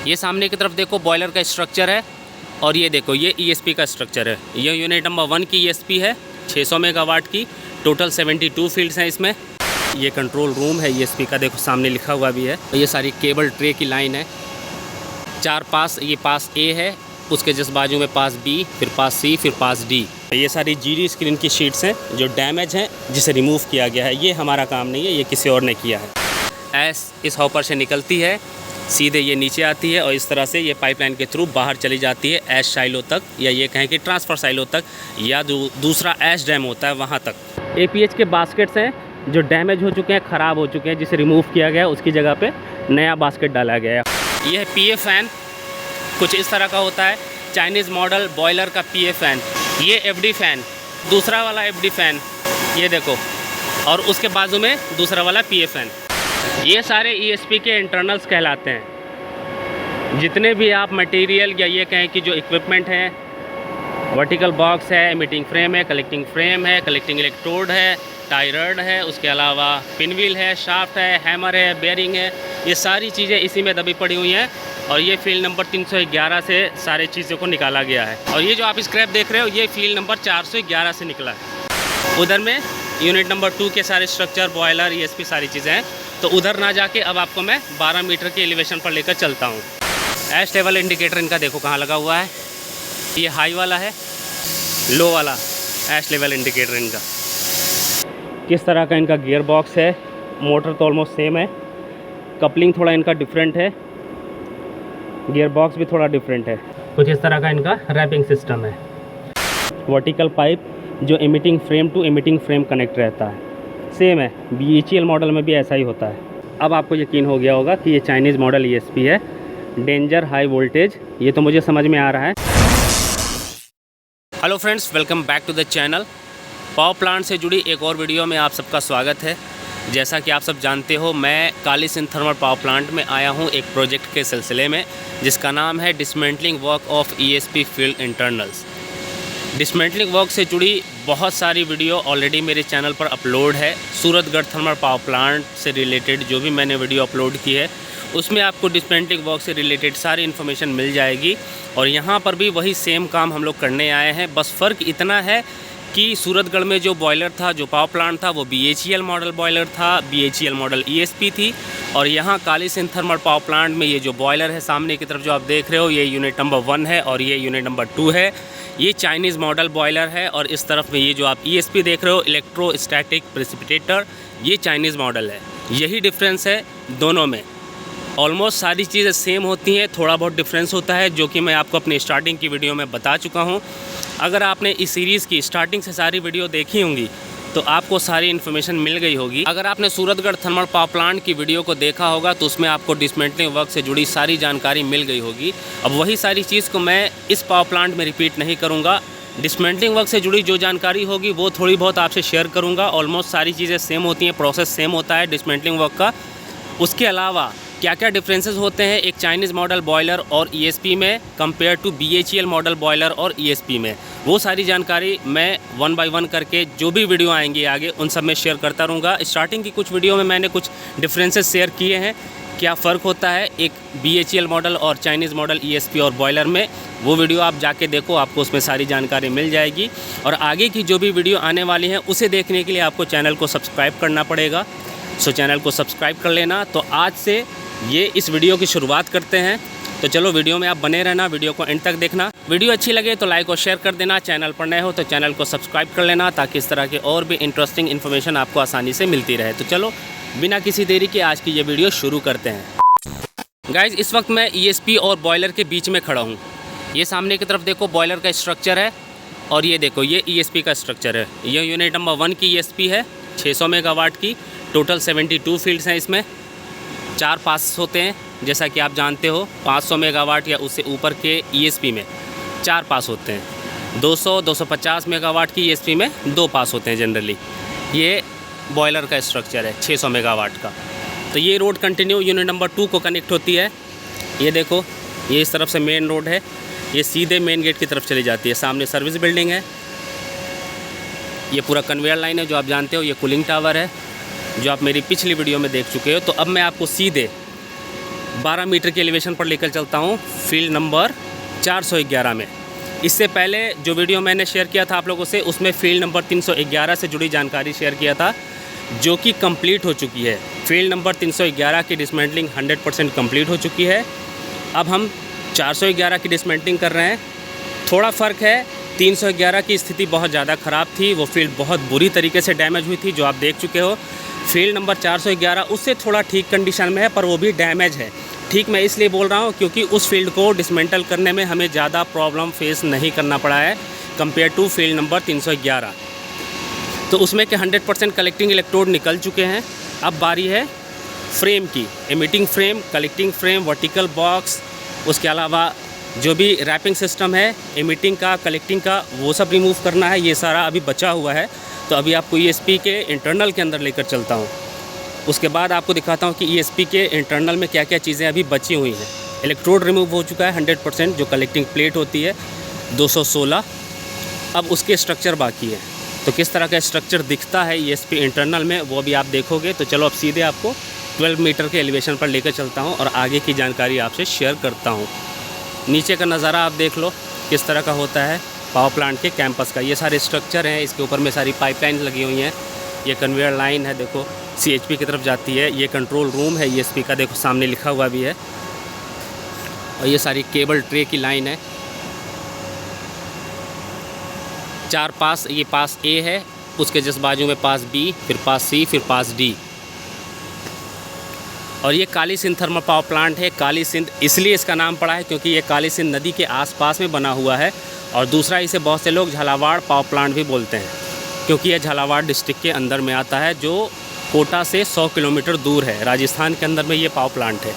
ये सामने की तरफ देखो बॉयलर का स्ट्रक्चर है और ये देखो ये ESP का स्ट्रक्चर है। ये यूनिट नंबर 1 की ESP है 600 मेगावाट की। टोटल 72 फील्ड्स हैं इसमें। ये कंट्रोल रूम है ESP का, देखो सामने लिखा हुआ भी है। ये सारी केबल ट्रे की लाइन है। 4 पास, ये पास A है, उसके जस्ट बाजू में पास B, फिर पास C, फिर पास D। ये सारी GD स्क्रीन की शीट्स हैं जो डैमेज हैं, जिसे रिमूव किया गया है। ये हमारा काम नहीं है, ये किसी और ने किया है। ऐस इस हॉपर से निकलती है, सीधे ये नीचे आती है और इस तरह से ये पाइपलाइन के थ्रू बाहर चली जाती है ऐश साइलो तक, या ये कहें कि ट्रांसफ़र साइलो तक, या दूसरा ऐश डैम होता है वहाँ तक। APH के बास्केट्स हैं जो डैमेज हो चुके हैं, ख़राब हो चुके हैं, जिसे रिमूव किया गया है, उसकी जगह पे नया बास्केट डाला गया है। यह है PA फ़ैन, कुछ इस तरह का होता है। चाइनीज़ मॉडल बॉयलर का PA फ़ैन। ये FD फ़ैन, दूसरा वाला FD फ़ैन, ये देखो, और उसके बाजू में दूसरा वाला PA फ़ैन। ये सारे ESP के इंटरनल्स कहलाते हैं। जितने भी आप मटेरियल या ये कहें कि जो इक्विपमेंट हैं, वर्टिकल बॉक्स है, एमिटिंग फ्रेम है, कलेक्टिंग इलेक्ट्रोड है, टाई रड है, उसके अलावा पिनव्हील है, शाफ्ट है, हैमर है, बेयरिंग है, ये सारी चीज़ें इसी में दबी पड़ी हुई हैं। और ये फील्ड नंबर 311 से सारी चीज़ों को निकाला गया है। और ये जो आप स्क्रैप देख रहे हो, ये फील्ड नंबर 411 से निकला है। उधर में यूनिट नंबर 2 के सारे स्ट्रक्चर, बॉयलर, ESP सारी चीज़ें हैं। तो उधर ना जाके अब आपको मैं 12 मीटर के एलिवेशन पर लेकर चलता हूँ। ऐश लेवल इंडिकेटर इनका देखो कहाँ लगा हुआ है। ये हाई वाला है, लो वाला ऐश लेवल इंडिकेटर इनका। किस तरह का इनका गियर बॉक्स है। मोटर तो ऑलमोस्ट सेम है, कपलिंग थोड़ा इनका डिफरेंट है, गियर बॉक्स भी थोड़ा डिफरेंट है। कुछ इस तरह का इनका रैपिंग सिस्टम है। वर्टिकल पाइप जो emitting frame to emitting frame connect रहता है, सेम है। BHEL मॉडल में भी ऐसा ही होता है। अब आपको यकीन हो गया होगा कि ये चाइनीज़ मॉडल ESP है, डेंजर हाई वोल्टेज। ये तो मुझे समझ में आ रहा है। Hello friends, welcome back to the channel. Power plant से जुड़ी एक और वीडियो में आप सबका स्वागत है। जैसा कि आप सब जानते हो, मैं Kali Sindh thermal power plant में आया हूँ एक प्रोजेक्ट के सिलसिले में, जिसका नाम है dismantling work of ESP field internals. Dismantling work से जुड़ी बहुत सारी वीडियो ऑलरेडी मेरे चैनल पर अपलोड है। सूरतगढ़ थर्मल पावर प्लांट से रिलेटेड जो भी मैंने वीडियो अपलोड की है, उसमें आपको डिसमेंटलिंग वर्क से रिलेटेड सारी इन्फॉर्मेशन मिल जाएगी। और यहाँ पर भी वही सेम काम हम लोग करने आए हैं। बस फ़र्क इतना है कि सूरतगढ़ में जो बॉयलर था, जो पावर प्लांट था, वो BHEL मॉडल बॉयलर था, BHEL मॉडल ESP थी। और यहाँ Kali Sindh thermal power plant में ये जो बॉयलर है सामने की तरफ जो आप देख रहे हो, ये यूनिट नंबर 1 है और ये यूनिट नंबर 2 है। ये चाइनीज़ मॉडल बॉयलर है। और इस तरफ में ये जो आप ESP देख रहे हो, इलेक्ट्रोस्टैटिक प्रेसिपिटेटर, ये चाइनीज़ मॉडल है। यही डिफरेंस है दोनों में। ऑलमोस्ट सारी चीज़ें सेम होती हैं, थोड़ा बहुत डिफरेंस होता है, जो कि मैं आपको अपनी स्टार्टिंग की वीडियो में बता चुका हूँ। अगर आपने इस सीरीज़ की स्टार्टिंग से सारी वीडियो देखी होंगी तो आपको सारी इन्फॉर्मेशन मिल गई होगी। अगर आपने सूरतगढ़ थर्मल पावर प्लांट की वीडियो को देखा होगा तो उसमें आपको डिसमेंटलिंग वर्क से जुड़ी सारी जानकारी मिल गई होगी। अब वही सारी चीज़ को मैं इस पावर प्लांट में रिपीट नहीं करूँगा। डिसमेंटलिंग वर्क से जुड़ी जो जानकारी होगी वो थोड़ी बहुत आपसे शेयर करूँगा। ऑलमोस्ट सारी चीज़ें सेम होती हैं, प्रोसेस सेम होता है डिसमेंटलिंग वर्क का। उसके अलावा क्या क्या डिफरेंसेस होते हैं एक चाइनीज़ मॉडल बॉयलर और ESP में compare to BHEL model boiler और ESP में, वो सारी जानकारी मैं 1 बाय 1 करके जो भी वीडियो आएंगी आगे उन सब में शेयर करता रहूँगा। स्टार्टिंग की कुछ वीडियो में मैंने कुछ डिफरेंसेस शेयर किए हैं, क्या फ़र्क होता है एक BHEL मॉडल और चाइनीज़ मॉडल ESP और बॉयलर में। वो वीडियो आप जाके देखो, आपको उसमें सारी जानकारी मिल जाएगी। और आगे की जो भी वीडियो आने वाली हैं उसे देखने के लिए आपको चैनल को सब्सक्राइब करना पड़ेगा। सो चैनल को सब्सक्राइब कर लेना। तो आज से ये इस वीडियो की शुरुआत करते हैं। तो चलो वीडियो में आप बने रहना, वीडियो को एंड तक देखना। वीडियो अच्छी लगे तो लाइक और शेयर कर देना। चैनल पर नए हो तो चैनल को सब्सक्राइब कर लेना, ताकि इस तरह के और भी इंटरेस्टिंग इन्फॉर्मेशन आपको आसानी से मिलती रहे। तो चलो बिना किसी देरी के आज की ये वीडियो शुरू करते हैं। गाइज, इस वक्त मैं ESP और बॉयलर के बीच में खड़ा हूँ। ये सामने की तरफ देखो बॉयलर का स्ट्रक्चर है और ये देखो ये ESP का स्ट्रक्चर है। ये यूनिट नंबर 1 की ESP है 600 मेगावाट की। टोटल 72 फील्ड्स हैं इसमें। 4 पास होते हैं, जैसा कि आप जानते हो। 500 मेगावाट या उससे ऊपर के ESP में 4 पास होते हैं। 200-250 मेगावाट की ESP में 2 पास होते हैं जनरली। ये बॉयलर का स्ट्रक्चर है 600 मेगावाट का। तो ये रोड कंटिन्यू यूनिट नंबर 2 को कनेक्ट होती है। ये देखो, ये इस तरफ से मेन रोड है, ये सीधे मेन गेट की तरफ चली जाती है। सामने सर्विस बिल्डिंग है। ये पूरा कन्वेयर लाइन है जो आप जानते हो। ये कूलिंग टावर है जो आप मेरी पिछली वीडियो में देख चुके हो। तो अब मैं आपको सीधे 12 मीटर के एलिवेशन पर लेकर चलता हूँ फील्ड नंबर 411 में। इससे पहले जो वीडियो मैंने शेयर किया था आप लोगों से, उसमें फील्ड नंबर 311 से जुड़ी जानकारी शेयर किया था, जो कि कंप्लीट हो चुकी है। फील्ड नंबर 311 की डिसमेंटलिंग 100% कंप्लीट हो चुकी है। अब हम 411 की डिसमेंटलिंग कर रहे हैं। थोड़ा फ़र्क है, 311 की स्थिति बहुत ज़्यादा ख़राब थी, वो फील्ड बहुत बुरी तरीके से डैमेज हुई थी, जो आप देख चुके हो। फील्ड नंबर 411 उससे थोड़ा ठीक कंडीशन में है, पर वो भी डैमेज है। ठीक मैं इसलिए बोल रहा हूँ क्योंकि उस फील्ड को डिसमेंटल करने में हमें ज़्यादा प्रॉब्लम फेस नहीं करना पड़ा है कंपेयर टू फील्ड नंबर 311। तो उसमें के 100% कलेक्टिंग इलेक्ट्रोड निकल चुके हैं। अब बारी है फ्रेम की, emitting frame, collecting frame, vertical box, उसके अलावा जो भी रैपिंग सिस्टम है एमिटिंग का, कलेक्टिंग का, वो सब रिमूव करना है। ये सारा अभी बचा हुआ है, तो अभी आपको ESP के इंटरनल के अंदर लेकर चलता हूँ। उसके बाद आपको दिखाता हूँ कि ESP के इंटरनल में क्या क्या चीज़ें अभी बची हुई हैं। इलेक्ट्रोड रिमूव हो चुका है 100%, जो कलेक्टिंग प्लेट होती है 216। अब उसके स्ट्रक्चर बाकी है। तो किस तरह का स्ट्रक्चर दिखता है ESP इंटरनल में, वो भी आप देखोगे। तो चलो अब सीधे आपको 12 मीटर के एलिवेशन पर लेकर चलता हूँ और आगे की जानकारी आपसे शेयर करता हूँ। नीचे का नज़ारा आप देख लो किस तरह का होता है पावर प्लांट के कैंपस का। ये सारे स्ट्रक्चर हैं, इसके ऊपर में सारी पाइपलाइन लगी हुई हैं। ये कन्वेयर लाइन है, देखो CHP की तरफ जाती है। ये कंट्रोल रूम है ESP का, देखो सामने लिखा हुआ भी है। और ये सारी केबल ट्रे की लाइन है। 4 पास, ये पास A है, उसके जस्ट बाजू में पास B, फिर पास C, फिर पास D। और ये Kali Sindh thermal power plant है। काली सिंध इसलिए इसका नाम पड़ा है क्योंकि ये काली सिंध नदी के आसपास में बना हुआ है। और दूसरा, इसे बहुत से लोग झालावाड़ पावर प्लांट भी बोलते हैं, क्योंकि ये झालावाड़ डिस्ट्रिक्ट के अंदर में आता है, जो कोटा से 100 किलोमीटर दूर है। राजस्थान के अंदर में ये पावर प्लांट है।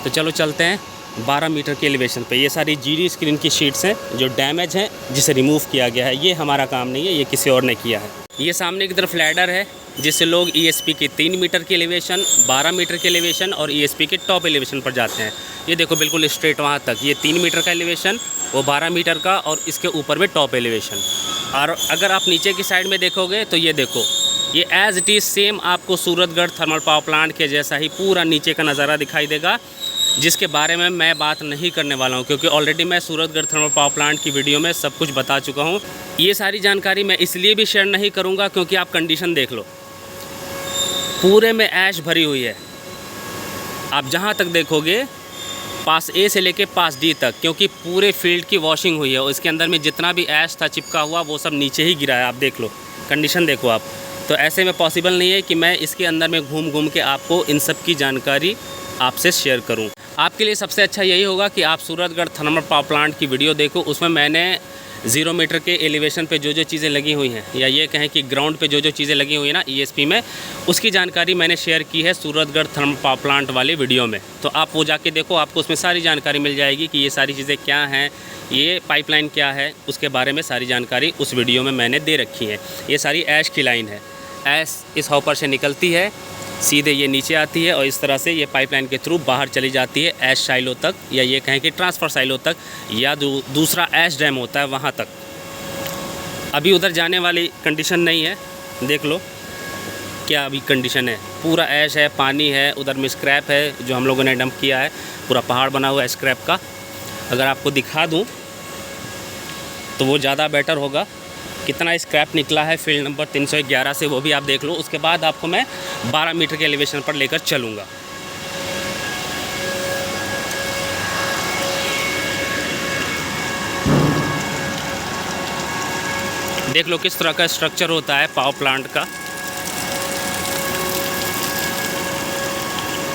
तो चलो चलते हैं 12 मीटर के एलिवेशन पे। ये सारी GD स्क्रीन की शीट्स हैं जो डैमेज हैं, जिसे रिमूव किया गया है। ये हमारा काम नहीं है, ये किसी और ने किया है। ये सामने की तरफ लैडर है, जिससे लोग ESP के 3 मीटर के एलिवेशन, 12 मीटर के एलिवेशन और ESP के टॉप एलिवेशन पर जाते हैं। ये देखो बिल्कुल स्ट्रेट वहाँ तक, ये 3 मीटर का एलिवेशन, वो 12 मीटर का, और इसके ऊपर में टॉप एलिवेशन। और अगर आप नीचे की साइड में देखोगे तो ये देखो, ये एज इट इज़ सेम आपको सूरतगढ़ थर्मल पावर प्लांट के जैसा ही पूरा नीचे का नज़ारा दिखाई देगा, जिसके बारे में मैं बात नहीं करने वाला हूं, क्योंकि ऑलरेडी मैं सूरतगढ़ थर्मल पावर प्लांट की वीडियो में सब कुछ बता चुका हूं। ये सारी जानकारी मैं इसलिए भी शेयर नहीं करूंगा क्योंकि आप कंडीशन देख लो, पूरे में ऐश भरी हुई है। आप जहां तक देखोगे पास A से लेके पास D तक, क्योंकि पूरे फील्ड की वॉशिंग हुई है और इसके अंदर में जितना भी ऐश था चिपका हुआ, वो सब नीचे ही गिरा है। आप देख लो, कंडीशन देखो आप। तो ऐसे में पॉसिबल नहीं है कि मैं इसके अंदर में घूम घूम के आपको इन सब की जानकारी आपसे शेयर करूं। आपके लिए सबसे अच्छा यही होगा कि आप सूरतगढ़ थर्मल पावर प्लांट की वीडियो देखो। उसमें मैंने 0 मीटर के एलिवेशन पे जो जो चीज़ें लगी हुई हैं, या ये कहें कि ग्राउंड पे जो जो चीज़ें लगी हुई हैं ना ESP में, उसकी जानकारी मैंने शेयर की है सूरतगढ़ थर्मल पावर प्लांट वाली वीडियो में। तो आप वो जाके देखो, आपको उसमें सारी जानकारी मिल जाएगी कि ये सारी चीज़ें क्या हैं, ये पाइपलाइन क्या है, उसके बारे में सारी जानकारी उस वीडियो में मैंने दे रखी है। ये सारी ऐश की लाइन है, ऐश इस हॉपर से निकलती है, सीधे ये नीचे आती है और इस तरह से ये पाइपलाइन के थ्रू बाहर चली जाती है ऐश साइलो तक, या ये कहें कि ट्रांसफ़र साइलो तक, या दूसरा ऐश डैम होता है वहाँ तक। अभी उधर जाने वाली कंडीशन नहीं है, देख लो क्या अभी कंडीशन है। पूरा ऐश है, पानी है, उधर में स्क्रैप है जो हम लोगों ने डंप किया है, पूरा पहाड़ बना हुआ है स्क्रैप का। अगर आपको दिखा दूँ तो वो ज़्यादा बेटर होगा, कितना स्क्रैप निकला है फील्ड नंबर 311 से, वो भी आप देख लो। उसके बाद आपको मैं 12 मीटर के एलिवेशन पर लेकर चलूँगा। देख लो किस तरह का स्ट्रक्चर होता है पावर प्लांट का।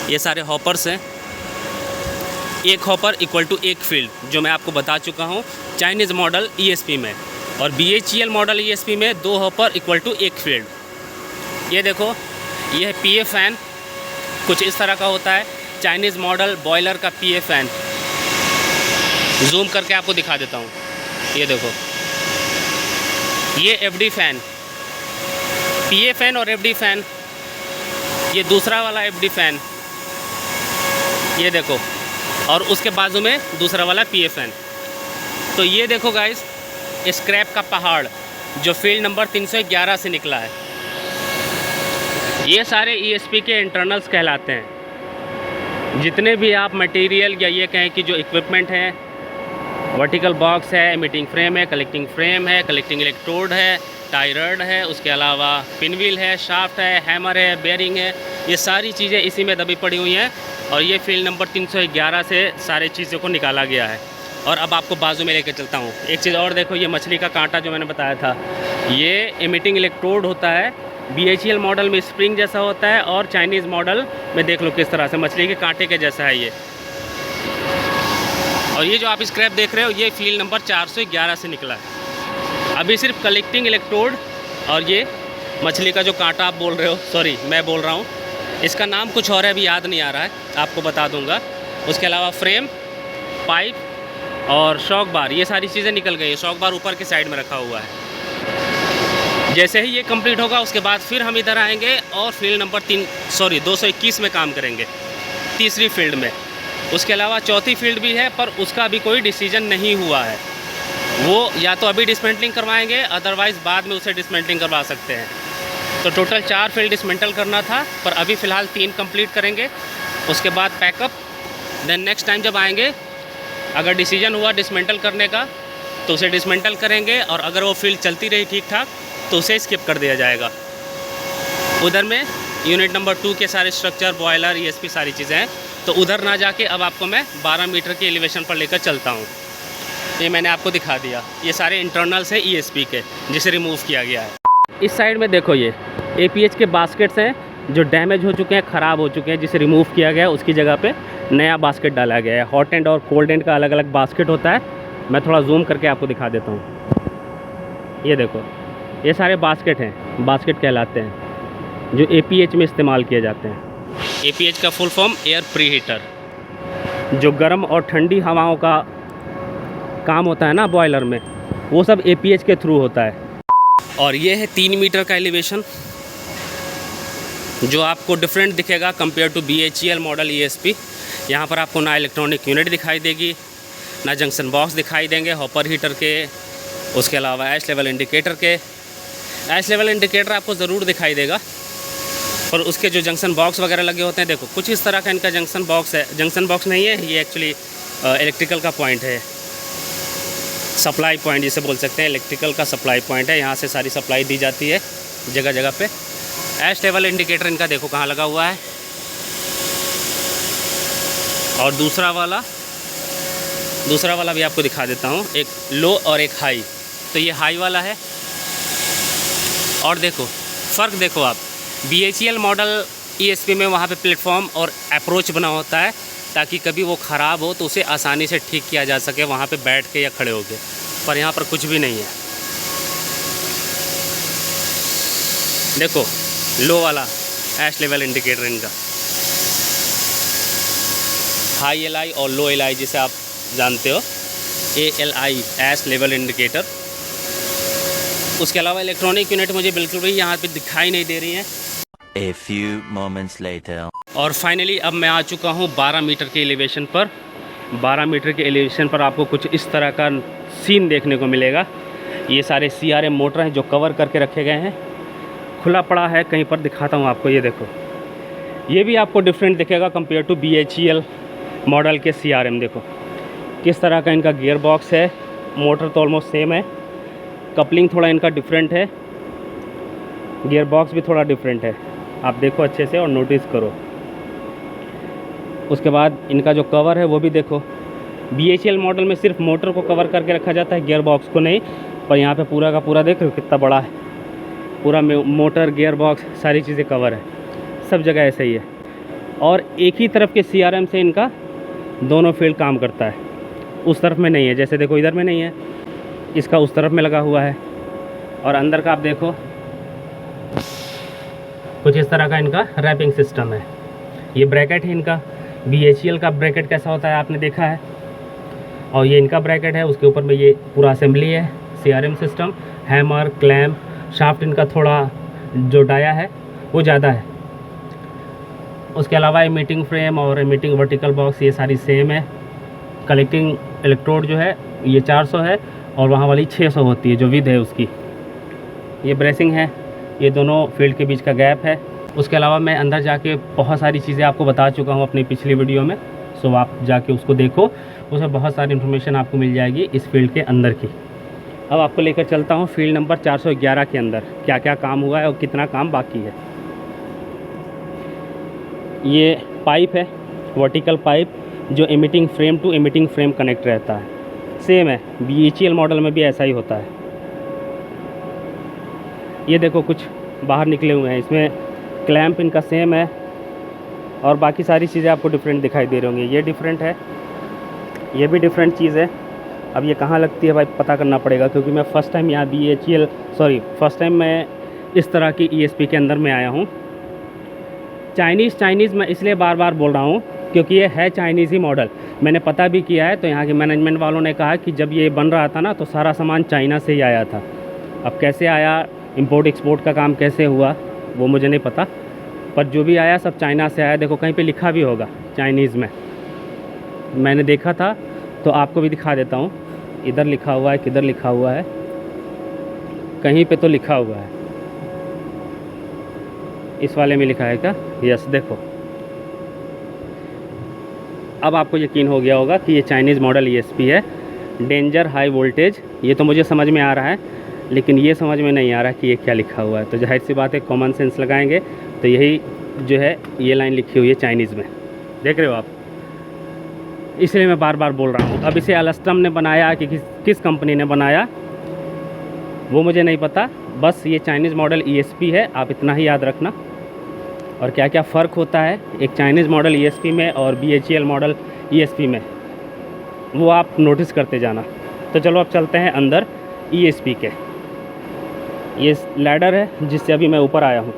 ये सारे हॉपर्स हैं, एक हॉपर इक्वल टू एक फील्ड, जो मैं आपको बता चुका हूँ चाइनीज़ मॉडल ESP में, और BHEL मॉडल ESP में 2 हॉपर इक्वल टू एक फील्ड। ये देखो, ये है PA फ़ैन, कुछ इस तरह का होता है चाइनीज़ मॉडल बॉयलर का PA फ़ैन। जूम करके आपको दिखा देता हूँ, ये देखो, ये FD फ़ैन, PA फ़ैन और FD फ़ैन। ये दूसरा वाला FD फ़ैन, ये देखो, और उसके बाजू में दूसरा वाला PA फ़ैन। तो ये देखो गाइस, स्क्रैप का पहाड़ जो फील्ड नंबर 311 से निकला है, ये सारे ESP के इंटरनल्स कहलाते हैं। जितने भी आप मटेरियल या ये कहें कि जो इक्विपमेंट हैं, वर्टिकल बॉक्स है, एमिटिंग फ्रेम है, कलेक्टिंग इलेक्ट्रोड है, टाई रड है, उसके अलावा पिनव्हील है, शाफ्ट है, हैमर है, बेयरिंग है, ये सारी चीज़ें इसी में दबी पड़ी हुई हैं। और ये फील्ड नंबर 311 से सारी चीज़ों को निकाला गया है। और अब आपको बाजू में लेकर चलता हूँ। एक चीज़ और देखो, ये मछली का कांटा जो मैंने बताया था, ये एमिटिंग इलेक्ट्रोड होता है। BHEL मॉडल में स्प्रिंग जैसा होता है और चाइनीज़ मॉडल में देख लो किस तरह से मछली के कांटे के जैसा है ये। और ये जो आप स्क्रैप देख रहे हो, ये फील्ड नंबर 411 से निकला है। अभी सिर्फ कलेक्टिंग इलेक्ट्रोड और ये मछली का जो कांटा आप बोल रहे हो, सॉरी मैं बोल रहा हूँ, इसका नाम कुछ और है, अभी याद नहीं आ रहा है, आपको बता दूंगा। उसके अलावा फ्रेम, पाइप और शॉक बार, ये सारी चीज़ें निकल गई है। शॉक बार ऊपर की साइड में रखा हुआ है। जैसे ही ये कंप्लीट होगा उसके बाद फिर हम इधर आएंगे और फील्ड नंबर 221 में काम करेंगे, तीसरी फील्ड में। उसके अलावा चौथी फील्ड भी है, पर उसका अभी कोई डिसीजन नहीं हुआ है। वो या तो अभी डिसमेंटलिंग करवाएंगे, अदरवाइज़ बाद में उसे डिसमेंटलिंग करवा सकते हैं। तो टोटल 4 फील्ड डिसमेंटल करना था, पर अभी फ़िलहाल 3 कंप्लीट करेंगे। उसके बाद पैकअप, देन नेक्स्ट टाइम जब आएंगे, अगर डिसीजन हुआ डिसमेंटल करने का तो उसे डिसमेंटल करेंगे, और अगर वो फील्ड चलती रही ठीक ठाक तो उसे स्किप कर दिया जाएगा। उधर में यूनिट नंबर 2 के सारे स्ट्रक्चर, बॉयलर, ESP सारी चीज़ें हैं, तो उधर ना जाके अब आपको मैं 12 मीटर के एलिवेशन पर लेकर चलता हूँ। ये मैंने आपको दिखा दिया, ये सारे इंटरनल्स हैं ESP के, जिसे रिमूव किया गया है। इस साइड में देखो, ये APH के बास्केट्स हैं जो डैमेज हो चुके हैं, ख़राब हो चुके हैं, जिसे रिमूव किया गया है। उसकी जगह पे नया बास्केट डाला गया है। हॉट एंड और कोल्ड एंड का अलग अलग बास्केट होता है। मैं थोड़ा जूम करके आपको दिखा देता हूँ। ये देखो, ये सारे बास्केट हैं, बास्केट कहलाते हैं, जो APH में इस्तेमाल किए जाते हैं। APH का full form air pre heater, जो गर्म और ठंडी हवाओं का काम होता है ना बॉयलर में, वो सब APH के थ्रू होता है। और ये है 3 मीटर का एलिवेशन, जो आपको डिफरेंट दिखेगा compare to BHEL model ESP। यहाँ पर आपको ना इलेक्ट्रॉनिक यूनिट दिखाई देगी, ना जंक्शन बॉक्स दिखाई देंगे हॉपर हीटर के। उसके अलावा ऐश लेवल इंडिकेटर के, ऐश लेवल इंडिकेटर आपको ज़रूर दिखाई देगा, पर उसके जो जंक्शन बॉक्स वगैरह लगे होते हैं, देखो कुछ इस तरह का इनका जंक्शन बॉक्स है। जंक्शन बॉक्स नहीं है ये, एक्चुअली इलेक्ट्रिकल का पॉइंट है, सप्लाई पॉइंट जिसे बोल सकते हैं, इलेक्ट्रिकल का सप्लाई पॉइंट है। यहाँ से सारी सप्लाई दी जाती है जगह जगह पे। ऐश लेवल इंडिकेटर इनका देखो कहाँ लगा हुआ है। और दूसरा वाला भी आपको दिखा देता हूँ, एक लो और एक हाई। तो ये हाई वाला है। और देखो फ़र्क देखो आप, BHEL मॉडल ESP में वहाँ पे प्लेटफॉर्म और अप्रोच बना होता है, ताकि कभी वो ख़राब हो तो उसे आसानी से ठीक किया जा सके वहाँ पे बैठ के या खड़े होके। पर यहाँ पर कुछ भी नहीं है। देखो लो वाला ऐश लेवल इंडिकेटर इनका, हाई LI और लो LI जिसे आप जानते हो, ALI ऐश लेवल इंडिकेटर। उसके अलावा इलेक्ट्रॉनिक यूनिट मुझे बिल्कुल भी यहाँ पे दिखाई नहीं दे रही हैं। A few moments later. और फाइनली अब मैं आ चुका हूँ 12 मीटर के एलिवेशन पर। 12 मीटर के एलिवेशन पर आपको कुछ इस तरह का सीन देखने को मिलेगा। ये सारे CRM मोटर हैं जो कवर करके रखे गए हैं, खुला पड़ा है कहीं पर, दिखाता हूँ आपको। ये देखो, ये भी आपको डिफरेंट दिखेगा कंपेयर टू BHEL मॉडल के CRM। देखो किस तरह का इनका गियर बॉक्स है, मोटर तो ऑलमोस्ट सेम है, कपलिंग थोड़ा इनका डिफरेंट है, गियर बॉक्स भी थोड़ा डिफरेंट है। आप देखो अच्छे से और नोटिस करो। उसके बाद इनका जो कवर है वो भी देखो, BHEL मॉडल में सिर्फ मोटर को कवर करके रखा जाता है, गियर बॉक्स को नहीं। पर यहाँ पे पूरा का पूरा देख रहे हो कितना बड़ा है, पूरा मोटर, गियर बॉक्स सारी चीज़ें कवर है, सब जगह ऐसे ही है। और एक ही तरफ के CRM से इनका दोनों फील्ड काम करता है, उस तरफ में नहीं है। जैसे देखो इधर में नहीं है, इसका उस तरफ में लगा हुआ है। और अंदर का आप देखो, कुछ इस तरह का इनका रैपिंग सिस्टम है। ये ब्रैकेट है इनका, BHEL का ब्रैकेट कैसा होता है आपने देखा है, और ये इनका ब्रैकेट है। उसके ऊपर में ये पूरा असेंबली है, CRM system, hammer, clamp, shaft इनका थोड़ा जो डाया है वो ज़्यादा है। उसके अलावा एमिटिंग फ्रेम और एमिटिंग वर्टिकल बॉक्स ये सारी सेम है। कलेक्टिंग इलेक्ट्रोड जो है ये 400 है और वहाँ वाली 600 होती है जो विद है उसकी। ये ब्रेसिंग है, ये दोनों फील्ड के बीच का गैप है। उसके अलावा मैं अंदर जाके बहुत सारी चीज़ें आपको बता चुका हूँ अपनी पिछली वीडियो में, सो आप जाके उसको देखो, उसमें बहुत सारी इन्फॉर्मेशन आपको मिल जाएगी इस फील्ड के अंदर की। अब आपको लेकर चलता हूँ फील्ड नंबर 411 के अंदर, क्या क्या काम हुआ है और कितना काम बाकी है। ये पाइप है, वर्टिकल पाइप, जो emitting frame to emitting frame connect रहता है। सेम है, BHEL मॉडल में भी ऐसा ही होता है। ये देखो कुछ बाहर निकले हुए हैं, इसमें क्लैंप इनका सेम है और बाकी सारी चीज़ें आपको डिफरेंट दिखाई दे रही होंगी। ये डिफरेंट है, ये भी डिफरेंट चीज़ है। अब ये कहाँ लगती है भाई पता करना पड़ेगा, क्योंकि मैं फ़र्स्ट टाइम यहाँ फर्स्ट टाइम मैं इस तरह की ESP के अंदर में आया हूँ। चाइनीज़ मैं इसलिए बार बार बोल रहा हूँ क्योंकि ये है चाइनीज़ ही मॉडल। मैंने पता भी किया है, तो यहाँ के मैनेजमेंट वालों ने कहा कि जब ये बन रहा था ना तो सारा सामान चाइना से ही आया था। अब कैसे आया, इंपोर्ट एक्सपोर्ट का काम कैसे हुआ वो मुझे नहीं पता, पर जो भी आया सब चाइना से आया। देखो कहीं पे लिखा भी होगा चाइनीज़ में, मैंने देखा था, तो आपको भी दिखा देता हूँ। इधर लिखा हुआ है, किधर लिखा हुआ है, कहीं पे तो लिखा हुआ है। इस वाले में लिखा है क्या? यस, देखो अब आपको यकीन हो गया होगा कि ये चाइनीज़ मॉडल ESP है, डेंजर हाई वोल्टेज। ये तो मुझे समझ में आ रहा है, लेकिन ये समझ में नहीं आ रहा कि ये क्या लिखा हुआ है। तो जाहिर सी बात है, कॉमन सेंस लगाएंगे तो यही जो है ये लाइन लिखी हुई है चाइनीज़ में, देख रहे हो आप। इसलिए मैं बार बार बोल रहा हूँ। अब इसे अलस्टम ने बनाया कि किस कंपनी ने बनाया वो मुझे नहीं पता, बस ये चाइनीज़ मॉडल ESP है, आप इतना ही याद रखना। और क्या क्या फ़र्क होता है एक चाइनीज़ मॉडल ESP में और BHEL मॉडल ESP में, वो आप नोटिस करते जाना। तो चलो अब चलते हैं अंदर ESP के। ये लैडर है जिससे अभी मैं ऊपर आया हूँ।